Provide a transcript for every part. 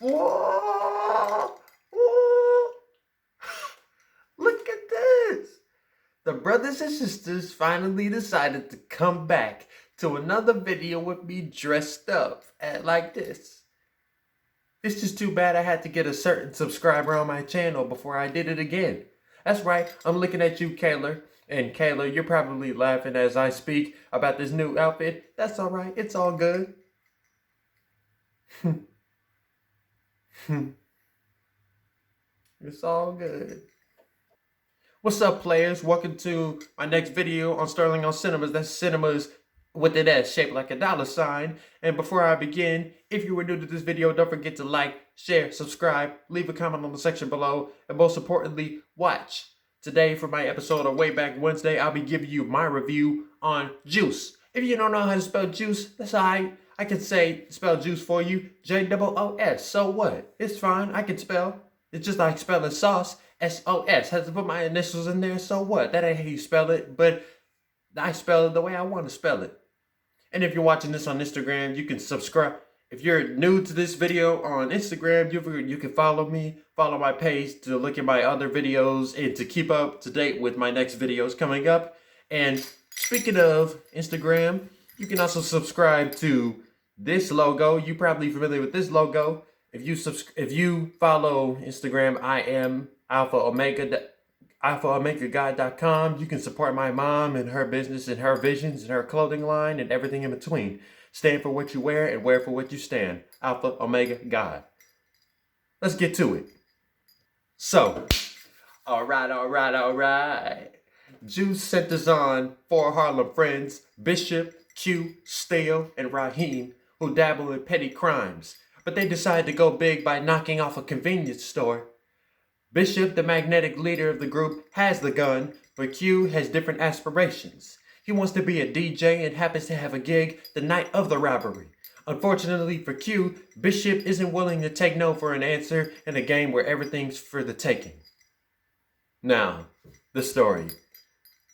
Whoa! Whoa! Look at this! The brothers and sisters finally decided to come back to another video with me dressed up like this. It's just too bad I had to get a certain subscriber on my channel before I did it again. That's right, I'm looking at you, Kayla. And Kayla, you're probably laughing as I speak about this new outfit. That's alright, it's all good. It's all good. What's up, players? Welcome to my next video on Sterling on Cinemas. That's cinemas with an S shaped like a $sign. And before I begin, if you were new to this video, don't forget to like, share, subscribe, leave a comment on the section below, and most importantly, watch. Today, for my episode of Way Back Wednesday, I'll be giving you my review on Juice. If you don't know how to spell juice, that's alright. I can spell juice for you, J-O-O-S. So what? It's fine, I can spell. It's just like spelling sauce, S-O-S. Has to put my initials in there, so what? That ain't how you spell it, but I spell it the way I want to spell it. And if you're watching this on Instagram, you can subscribe. If you're new to this video on Instagram, you can follow me, follow my page to look at my other videos and to keep up to date with my next videos coming up. And speaking of Instagram, you can also subscribe to this logo. You're probably familiar with this logo. If you follow Instagram, I am alphaomegaguy.com. You can support my mom and her business and her visions and her clothing line and everything in between. Stand for what you wear and wear for what you stand. Alpha Omega God. Let's get to it. So, all right. Juice centers on four Harlem friends, Bishop, Q, Steele, and Raheem, who dabble in petty crimes. But they decide to go big by knocking off a convenience store. Bishop, the magnetic leader of the group, has the gun, but Q has different aspirations. He wants to be a DJ and happens to have a gig the night of the robbery. Unfortunately for Q, Bishop isn't willing to take no for an answer in a game where everything's for the taking. Now, the story.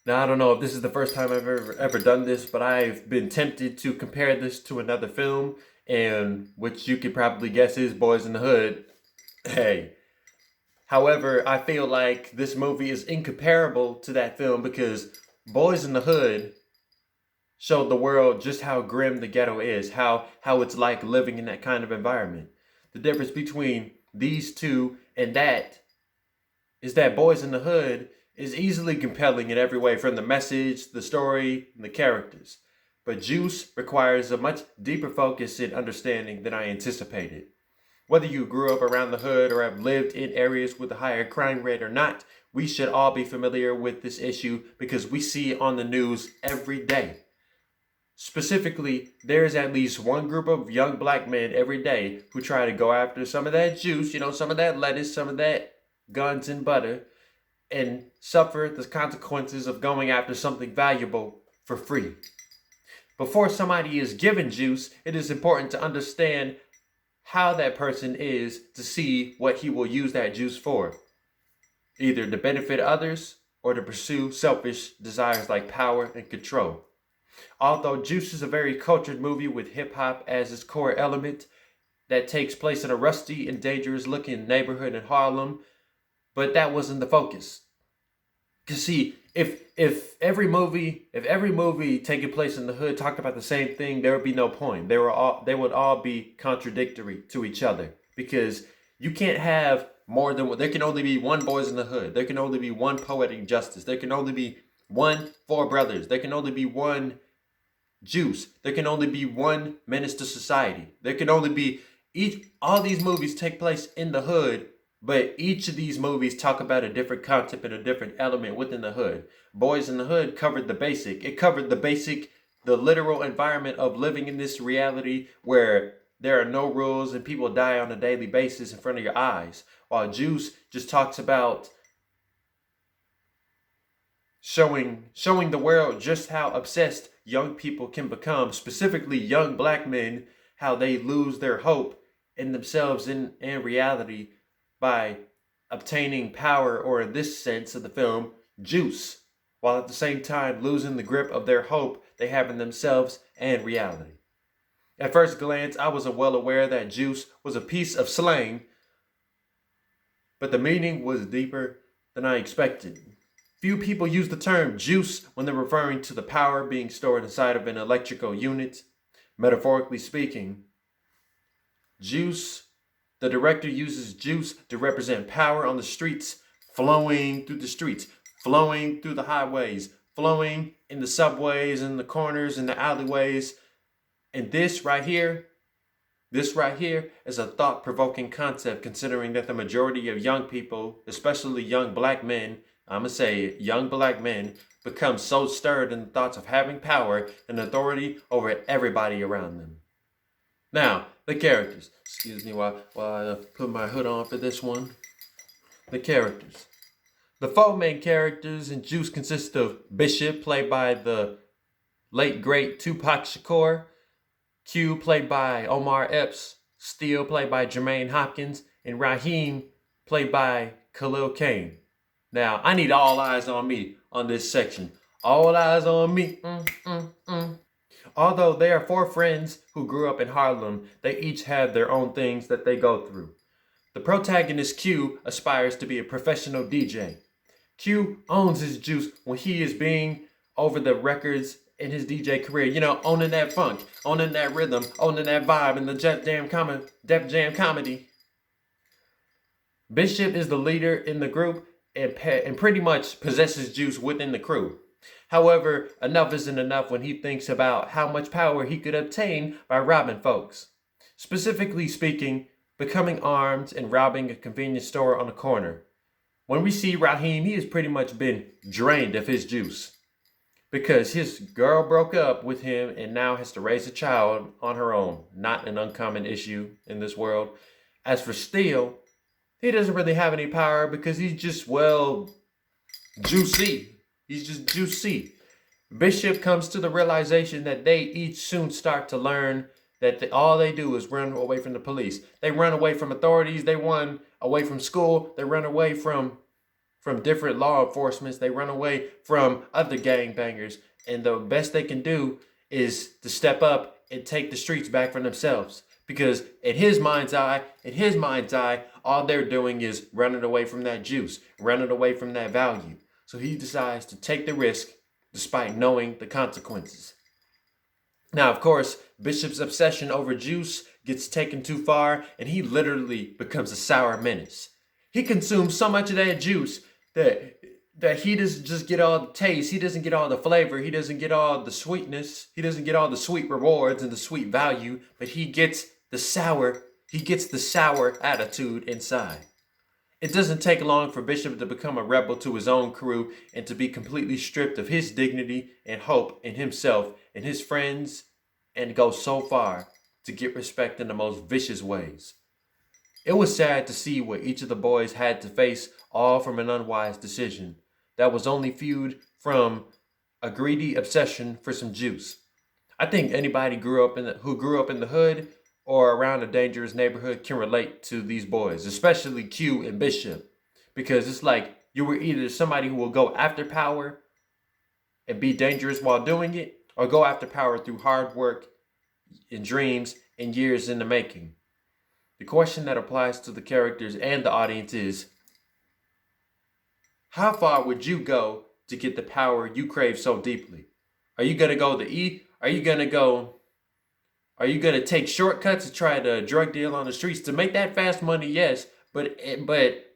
Now, I don't know if this is the first time I've ever done this, but I've been tempted to compare this to another film, and which you could probably guess is Boys in the Hood. Hey. However, I feel like this movie is incomparable to that film because Boys in the Hood showed the world just how grim the ghetto is, how it's like living in that kind of environment. The difference between these two and that is that Boys in the Hood is easily compelling in every way, from the message, the story, and the characters. But Juice requires a much deeper focus and understanding than I anticipated. Whether you grew up around the hood or have lived in areas with a higher crime rate or not, we should all be familiar with this issue because we see it on the news every day. Specifically, there is at least one group of young black men every day who try to go after some of that juice, some of that lettuce, some of that guns and butter, and suffer the consequences of going after something valuable for free. Before somebody is given juice, it is important to understand how that person is to see what he will use that juice for. Either to benefit others or to pursue selfish desires like power and control. Although Juice is a very cultured movie with hip-hop as its core element that takes place in a rusty and dangerous looking neighborhood in Harlem, but that wasn't the focus. Cause see, if every movie taking place in the hood talked about the same thing, there would be no point. They would all be contradictory to each other because you can't have more than one. There can only be one Boys in the Hood. There can only be one Poetic Justice. There can only be one Four Brothers. There can only be one Juice. There can only be one Menace to Society. There can only be all these movies take place in the hood. But each of these movies talk about a different concept and a different element within the hood. Boys in the Hood covered the basic. It covered the literal environment of living in this reality where there are no rules and people die on a daily basis in front of your eyes. While Juice just talks about showing the world just how obsessed young people can become, specifically young black men, how they lose their hope in themselves and reality by obtaining power, or in this sense of the film, juice, while at the same time losing the grip of their hope they have in themselves and reality. At first glance, I was well aware that juice was a piece of slang, but the meaning was deeper than I expected. Few people use the term juice when they're referring to the power being stored inside of an electrical unit. Metaphorically speaking, juice, the director uses juice to represent power on the streets, flowing through the streets, flowing through the highways, flowing in the subways and the corners and the alleyways. And this right here is a thought-provoking concept, considering that the majority of young people, especially young black men, I'm going to say young black men, become so stirred in the thoughts of having power and authority over everybody around them. Now, the characters. Excuse me while I put my hood on for this one. The characters. The 4 main characters in Juice consist of Bishop, played by the late great Tupac Shakur, Q, played by Omar Epps, Steele, played by Jermaine Hopkins, and Raheem, played by Khalil Kain. Now, I need all eyes on me on this section. All eyes on me. Although they are 4 friends who grew up in Harlem, they each have their own things that they go through. The protagonist, Q, aspires to be a professional DJ. Q owns his juice when he is being over the records in his DJ career. You know, owning that funk, owning that rhythm, owning that vibe in the Def Jam comedy. Bishop is the leader in the group and pretty much possesses juice within the crew. However, enough isn't enough when he thinks about how much power he could obtain by robbing folks. Specifically speaking, becoming armed and robbing a convenience store on a corner. When we see Raheem, he has pretty much been drained of his juice because his girl broke up with him and now has to raise a child on her own. Not an uncommon issue in this world. As for Steele, he doesn't really have any power because he's just, juicy. He's just juicy. Bishop comes to the realization that they each soon start to learn that all they do is run away from the police. They run away from authorities. They run away from school. They run away from different law enforcements. They run away from other gangbangers. And the best they can do is to step up and take the streets back for themselves. Because in his mind's eye, all they're doing is running away from that juice, running away from that value. So he decides to take the risk despite knowing the consequences. Now, of course, Bishop's obsession over juice gets taken too far and he literally becomes a sour menace. He consumes so much of that juice that he doesn't just get all the taste, he doesn't get all the flavor, he doesn't get all the sweetness, he doesn't get all the sweet rewards and the sweet value, but he gets the sour attitude inside. It doesn't take long for Bishop to become a rebel to his own crew and to be completely stripped of his dignity and hope in himself and his friends, and go so far to get respect in the most vicious ways. It was sad to see what each of the boys had to face, all from an unwise decision that was only fueled from a greedy obsession for some juice. I think anybody who grew up in the hood or around a dangerous neighborhood can relate to these boys, especially Q and Bishop, because it's like you were either somebody who will go after power and be dangerous while doing it, or go after power through hard work and dreams and years in the making. The question that applies to the characters and the audience is, how far would you go to get the power you crave so deeply? Are you going to go the E? Are you going to take shortcuts to try to drug deal on the streets to make that fast money? Yes, but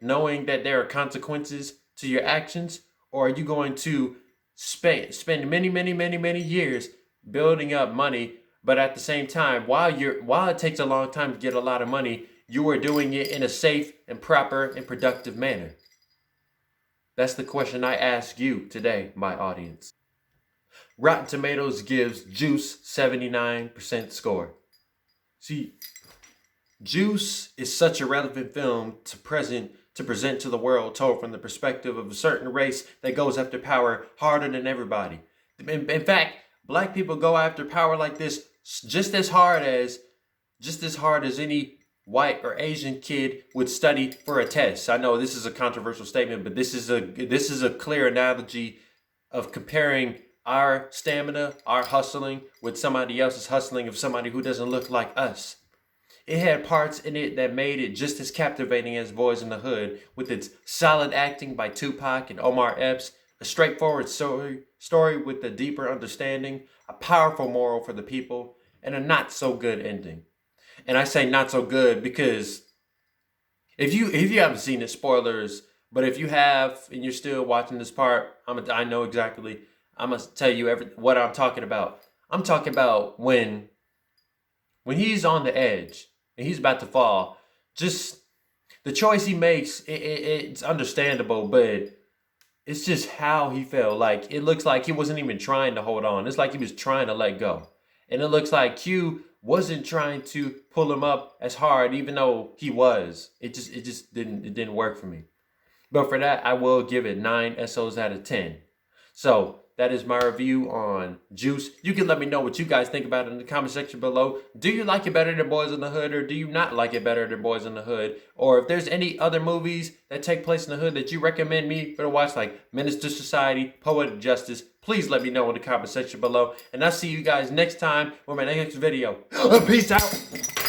knowing that there are consequences to your actions? Or are you going to spend many years building up money, but at the same time, while it takes a long time to get a lot of money, you are doing it in a safe and proper and productive manner? That's the question I ask you today, my audience. Rotten Tomatoes gives Juice 79% score. See, Juice is such a relevant film to present to the world, told from the perspective of a certain race that goes after power harder than everybody. In fact, black people go after power like this just as hard as any white or Asian kid would study for a test. I know this is a controversial statement, but this is a clear analogy of comparing our stamina, our hustling with somebody else's hustling of somebody who doesn't look like us. It had parts in it that made it just as captivating as Boys in the Hood, with its solid acting by Tupac and Omar Epps, a straightforward story with a deeper understanding, a powerful moral for the people, and a not so good ending. And I say not so good because if you haven't seen it, spoilers. But if you have and you're still watching this part, I know exactly. I'm gonna tell you what I'm talking about. I'm talking about when he's on the edge and he's about to fall. Just the choice he makes, it's understandable, but it's just how he felt. Like, it looks like he wasn't even trying to hold on. It's like he was trying to let go. And it looks like Q wasn't trying to pull him up as hard, even though he was. It just didn't work for me. But for that, I will give it 9 SOs out of 10. So that is my review on Juice. You can let me know what you guys think about it in the comment section below. Do you like it better than Boys in the Hood, or do you not like it better than Boys in the Hood? Or if there's any other movies that take place in the hood that you recommend me to watch, like Menace to Society, Poetic Justice, please let me know in the comment section below. And I'll see you guys next time with my next video. Peace out.